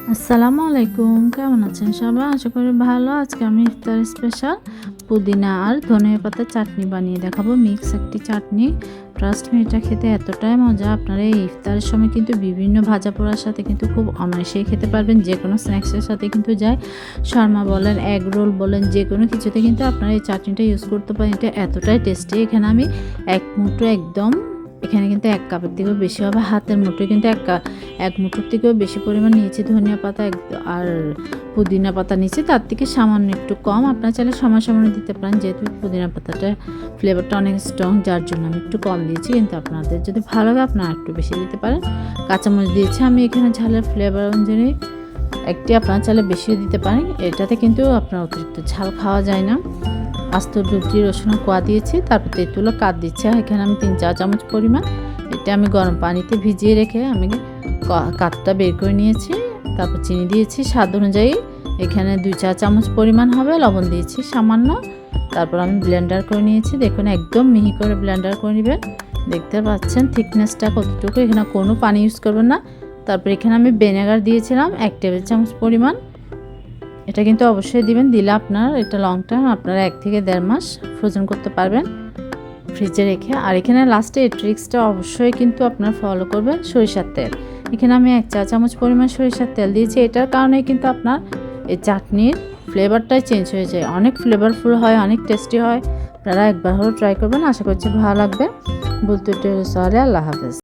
আসসালামু আলাইকুম, কেমন আছেন সবাই? আশা করি ভালো। আজকে আমি ইফতার স্পেশাল পুদিনা আর ধনিয়া পাতার চাটনি বানিয়ে দেখাবো, মিক্স একটি চাটনি। ট্রাস্ট মি, এটা খেতে এতটাই মজা। আপনারা এই ইফতারের সময় কিন্তু বিভিন্ন ভাজা পোড়ার সাথে কিন্তু খুব অনায়াসেই খেতে পারবেন। যে কোনো স্ন্যাক্সের সাথে কিন্তু যায়। শর্মা বলেন, এগ রোল বলেন, যে কোনো কিছুতে কিন্তু আপনারা এই চাটনিটা ইউজ করতে পারেন। এটা এতটাই টেস্টি। এখানে আমি এক মুঠো একদম, এখানে কিন্তু 1 কাপের থেকেও বেশি হবে, হাতের মুঠোয় কিন্তু এক মুঠোর থেকেও বেশি পরিমাণ নিয়েছি ধনিয়া পাতা আর পুদিনা পাতা নিয়েছি, তার থেকে সামান্য একটু কম। আপনারা চাইলে সামান্য দিতে পারেন, যেহেতু পুদিনা পাতাটা ফ্লেভারটা অনেক স্ট্রং, যার জন্য আমি একটু কম দিয়েছি। কিন্তু আপনাদের যদি ভালো লাগে আপনারা একটু বেশি দিতে পারেন। কাঁচামরিচ দিয়েছি আমি এখানে ঝালের ফ্লেভার অনুযায়ী একটি, আপনারা চাইলে বেশিও দিতে পারেন। এটাতে কিন্তু আপনার অতিরিক্ত ঝাল খাওয়া যায় না। আস্ত রুটি রসুন কোয়া দিয়েছি, তারপর তেঁতুলও কাট দিচ্ছি। এখানে আমি 3-4 চামচ পরিমাণ, এটা আমি গরম পানিতে ভিজিয়ে রেখে আমি কাঠটা বের করে নিয়েছি। তারপর চিনি দিয়েছি স্বাদ অনুযায়ী, এখানে 2-4 চামচ পরিমাণ হবে। লবণ দিয়েছি সামান্য। তারপর আমি ব্লেন্ডার করে নিয়েছি। দেখুন একদম মিহি করে ব্লেন্ডার করে নেবেন। দেখতে পাচ্ছেন থিকনেসটা কতটুকু, এখানে কোনো পানি ইউজ করবেন না। তারপর এখানে আমি ভিনেগার দিয়েছিলাম 1 টেবিল চামচ পরিমাণ। এটা কিন্তু অবশ্যই দিবেন, দিলে আপনার এটা লং টাইম আপনারা 1 থেকে 1.5 মাস ফ্রোজেন করতে পারবেন ফ্রিজে রেখে। আর এখানে লাস্টে এই ট্রিক্সটা অবশ্যই কিন্তু আপনারা ফলো করবেন। সরিষার তেল, এখানে আমি 1 চা চামচ পরিমাণ সরিষার তেল দিয়েছি। এটার কারণে কিন্তু আপনার এই চাটনির ফ্লেভারটাই চেঞ্জ হয়ে যায়, অনেক ফ্লেভারফুল হয়, অনেক টেস্টি হয়। আপনারা একবার হলেও ট্রাই করবেন, আশা করছি ভালো লাগবে। বলতে সরি, আল্লাহ হাফেজ।